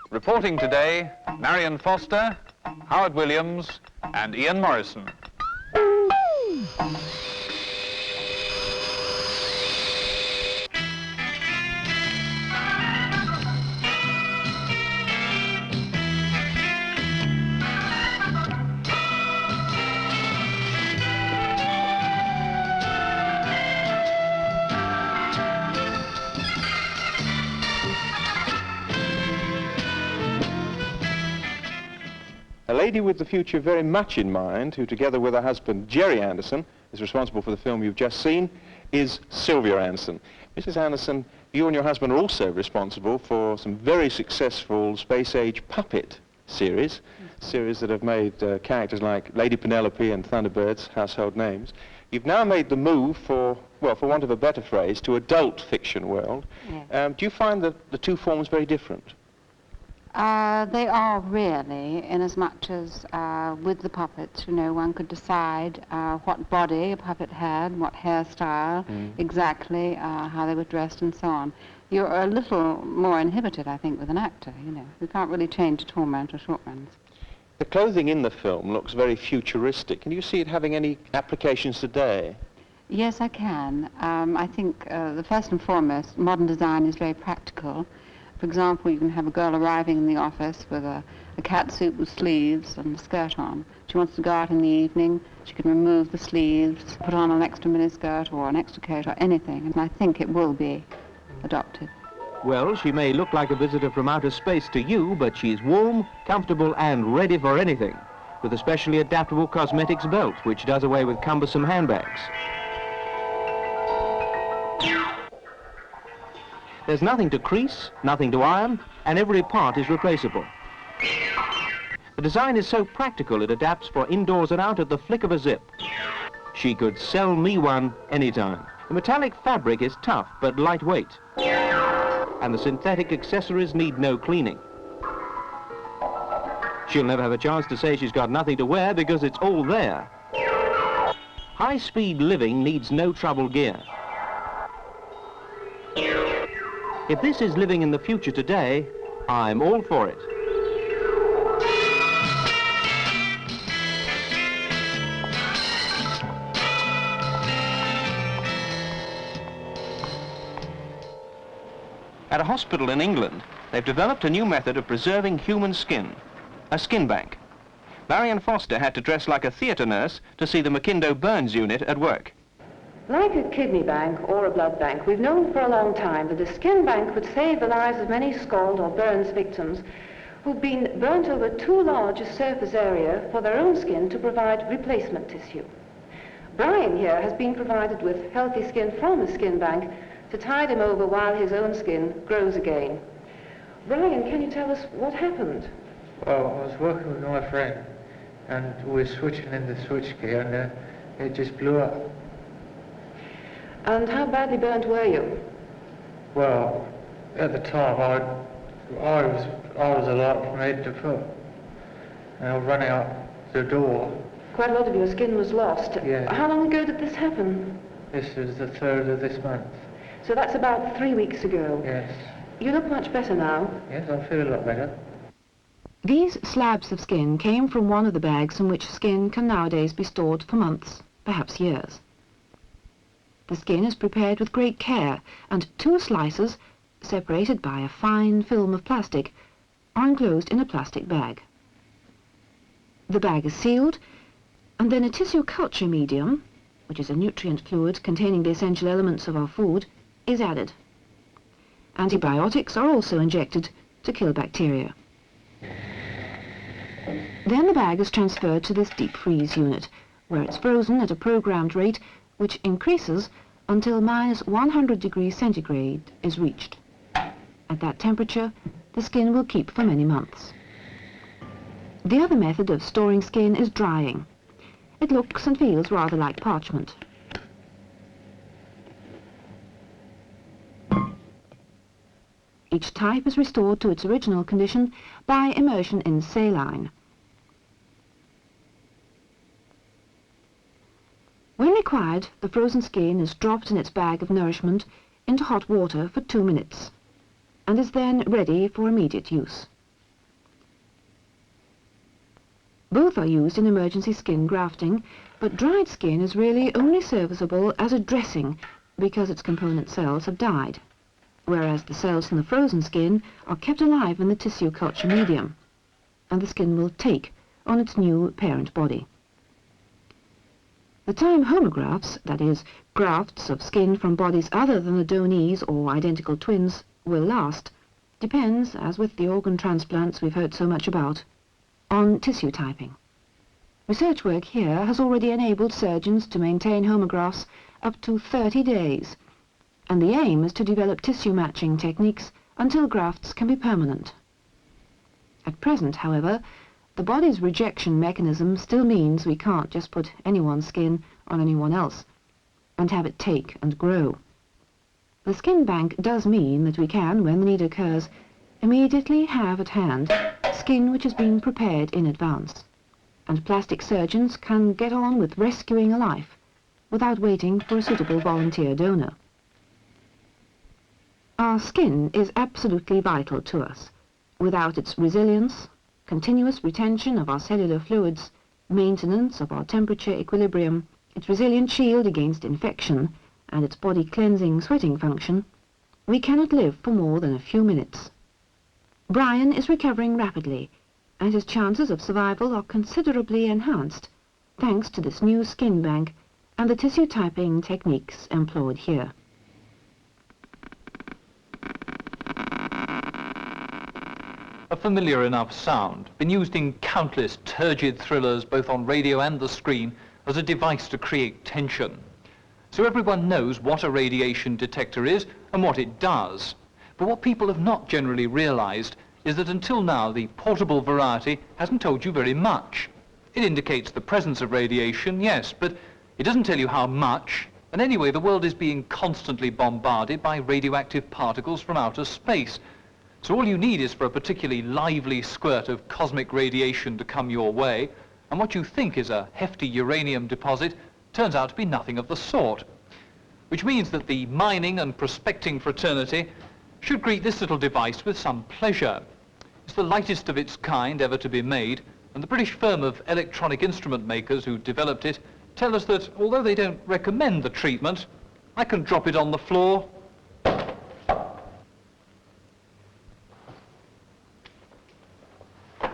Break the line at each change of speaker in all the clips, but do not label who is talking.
Reporting today, Marian Foster, Howard Williams and Ian Morrison.
A lady with the future very much in mind, who together with her husband Gerry Anderson is responsible for the film you've just seen, is Sylvia Anderson. Mrs. Anderson, you and your husband are also responsible for some very successful space-age puppet series that have made characters like Lady Penelope and Thunderbirds household names. You've now made the move for, well, for want of a better phrase, to adult fiction world.
Yes.
Do you find that the two forms very different?
They are really, inasmuch as with the puppets, you know, one could decide what body a puppet had, what hairstyle, exactly how they were dressed and so on. You're a little more inhibited, I think, with an actor, you know. You can't really change to tall man to short man.
The clothing in the film looks very futuristic. Can you see it having any applications today?
Yes, I can. I think the first and foremost, modern design is very practical. For example, you can have a girl arriving in the office with a catsuit with sleeves and a skirt on. She wants to go out in the evening, she can remove the sleeves, put on an extra miniskirt or an extra coat or anything, and I think it will be adopted.
Well, she may look like a visitor from outer space to you, but she's warm, comfortable and ready for anything, with a specially adaptable cosmetics belt, which does away with cumbersome handbags. There's nothing to crease, nothing to iron, and every part is replaceable. The design is so practical it adapts for indoors and out at the flick of a zip. She could sell me one anytime. The metallic fabric is tough but lightweight, and the synthetic accessories need no cleaning. She'll never have a chance to say she's got nothing to wear because it's all there. High-speed living needs no trouble gear. If this is living in the future today, I'm all for it. At a hospital in England, they've developed a new method of preserving human skin, a skin bank. Marian Foster had to dress like a theatre nurse to see the Mackindo Burns unit at work.
Like a kidney bank or a blood bank, we've known for a long time that a skin bank would save the lives of many scald or burns victims who've been burnt over too large a surface area for their own skin to provide replacement tissue. Brian here has been provided with healthy skin from a skin bank to tide him over while his own skin grows again. Brian, can you tell us what happened?
Well, I was working with my friend and we were switching in the switchgear and it just blew up.
And how badly burnt were you?
Well, at the time I was alive from head to foot, and I was running out the door.
Quite a lot of your skin was lost.
Yeah.
How long ago did this happen?
This is the 3rd of this month.
So that's about 3 weeks ago.
Yes.
You look much better now.
Yes, I feel a lot better.
These slabs of skin came from one of the bags in which skin can nowadays be stored for months, perhaps years. The skin is prepared with great care, and 2 slices, separated by a fine film of plastic, are enclosed in a plastic bag. The bag is sealed, and then a tissue culture medium, which is a nutrient fluid containing the essential elements of our food, is added. Antibiotics are also injected to kill bacteria. Then the bag is transferred to this deep freeze unit, where it's frozen at a programmed rate which increases until -100 degrees centigrade is reached. At that temperature, the skin will keep for many months. The other method of storing skin is drying. It looks and feels rather like parchment. Each type is restored to its original condition by immersion in saline. When required, the frozen skin is dropped in its bag of nourishment into hot water for 2 minutes and is then ready for immediate use. Both are used in emergency skin grafting, but dried skin is really only serviceable as a dressing because its component cells have died, whereas the cells from the frozen skin are kept alive in the tissue culture medium, and the skin will take on its new parent body. The time homografts, that is, grafts of skin from bodies other than the donees or identical twins, will last, depends, as with the organ transplants we've heard so much about, on tissue typing. Research work here has already enabled surgeons to maintain homografts up to 30 days, and the aim is to develop tissue matching techniques until grafts can be permanent. At present, however, the body's rejection mechanism still means we can't just put anyone's skin on anyone else and have it take and grow. The skin bank does mean that we can, when the need occurs, immediately have at hand skin which has been prepared in advance, and plastic surgeons can get on with rescuing a life without waiting for a suitable volunteer donor. Our skin is absolutely vital to us. Without its resilience, continuous retention of our cellular fluids, maintenance of our temperature equilibrium, its resilient shield against infection, and its body cleansing sweating function, we cannot live for more than a few minutes. Brian is recovering rapidly, and his chances of survival are considerably enhanced thanks to this new skin bank and the tissue typing techniques employed here.
A familiar enough sound, been used in countless turgid thrillers both on radio and the screen as a device to create tension. So everyone knows what a radiation detector is and what it does. But what people have not generally realized is that until now the portable variety hasn't told you very much. It indicates the presence of radiation, yes, but it doesn't tell you how much. And anyway, the world is being constantly bombarded by radioactive particles from outer space. So all you need is for a particularly lively squirt of cosmic radiation to come your way, and what you think is a hefty uranium deposit turns out to be nothing of the sort. Which means that the mining and prospecting fraternity should greet this little device with some pleasure. It's the lightest of its kind ever to be made, and the British firm of electronic instrument makers who developed it tell us that although they don't recommend the treatment, I can drop it on the floor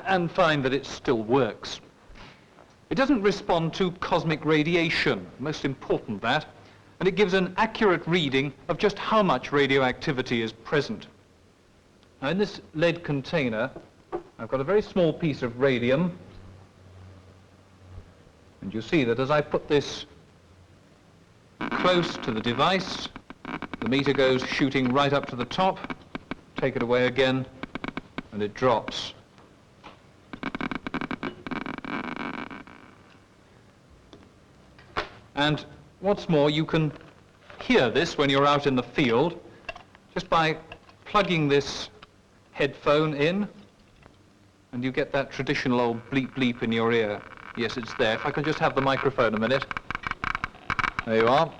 and find that it still works. It doesn't respond to cosmic radiation, most important that, and it gives an accurate reading of just how much radioactivity is present. Now in this lead container, I've got a very small piece of radium, and you see that as I put this close to the device, the meter goes shooting right up to the top, take it away again, and it drops. And what's more, you can hear this when you're out in the field just by plugging this headphone in, and you get that traditional old bleep bleep in your ear. Yes, it's there. If I can just have the microphone a minute. There you are.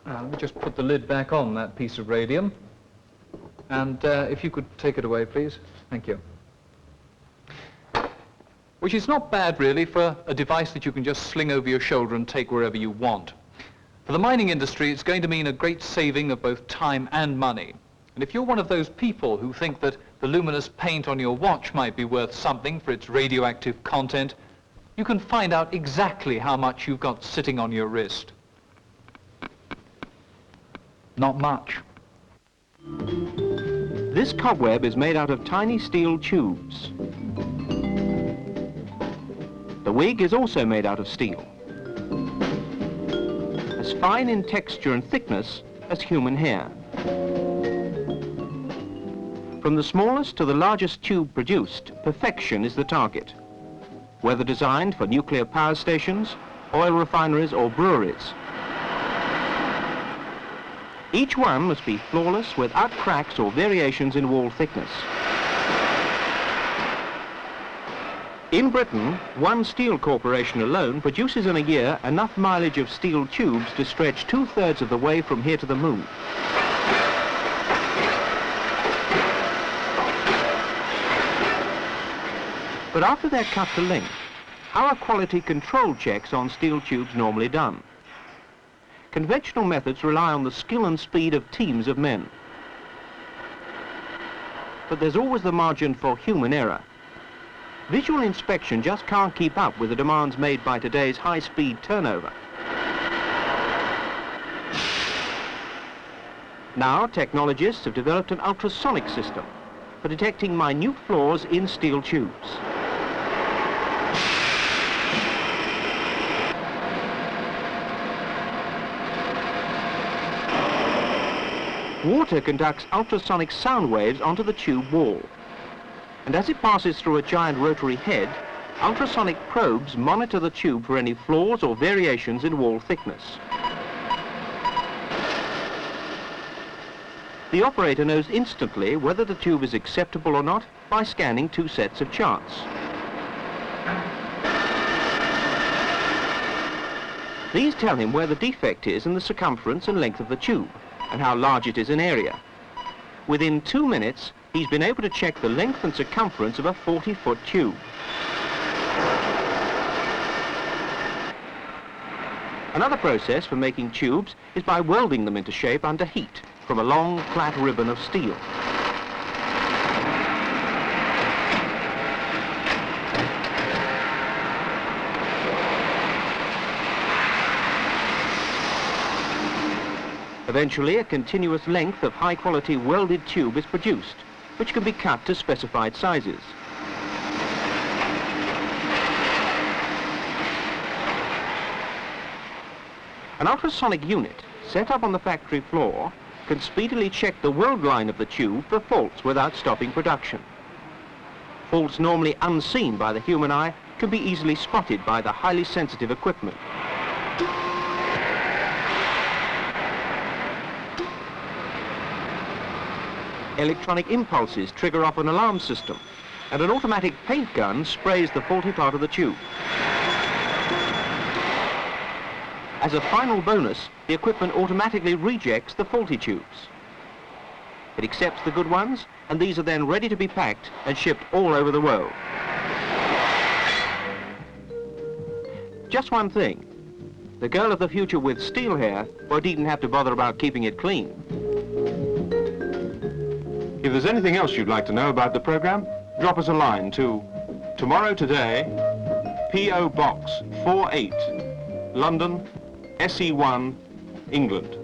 Now, let me just put the lid back on that piece of radium. And if you could take it away, please. Thank you. Which is not bad, really, for a device that you can just sling over your shoulder and take wherever you want. For the mining industry, it's going to mean a great saving of both time and money. And if you're one of those people who think that the luminous paint on your watch might be worth something for its radioactive content, you can find out exactly how much you've got sitting on your wrist. Not much.
This cobweb is made out of tiny steel tubes. The wig is also made out of steel, as fine in texture and thickness as human hair. From the smallest to the largest tube produced, perfection is the target, whether designed for nuclear power stations, oil refineries or breweries. Each one must be flawless without cracks or variations in wall thickness. In Britain, one steel corporation alone produces in a year enough mileage of steel tubes to stretch 2/3 of the way from here to the moon. But after they're cut to length, how are quality control checks on steel tubes normally done? Conventional methods rely on the skill and speed of teams of men. But there's always the margin for human error. Visual inspection just can't keep up with the demands made by today's high-speed turnover. Now, technologists have developed an ultrasonic system for detecting minute flaws in steel tubes. Water conducts ultrasonic sound waves onto the tube wall. And as it passes through a giant rotary head, ultrasonic probes monitor the tube for any flaws or variations in wall thickness. The operator knows instantly whether the tube is acceptable or not by scanning 2 sets of charts. These tell him where the defect is in the circumference and length of the tube, and how large it is in area. Within 2 minutes, he's been able to check the length and circumference of a 40-foot tube. Another process for making tubes is by welding them into shape under heat from a long, flat ribbon of steel. Eventually, a continuous length of high-quality welded tube is produced, which can be cut to specified sizes. An ultrasonic unit set up on the factory floor can speedily check the weld line of the tube for faults without stopping production. Faults normally unseen by the human eye can be easily spotted by the highly sensitive equipment. Electronic impulses trigger off an alarm system, and an automatic paint gun sprays the faulty part of the tube. As a final bonus, the equipment automatically rejects the faulty tubes. It accepts the good ones, and these are then ready to be packed and shipped all over the world. Just one thing. The girl of the future with steel hair won't even have to bother about keeping it clean.
If there's anything else you'd like to know about the program, drop us a line to Tomorrow Today, P.O. Box 48, London, SE1, England.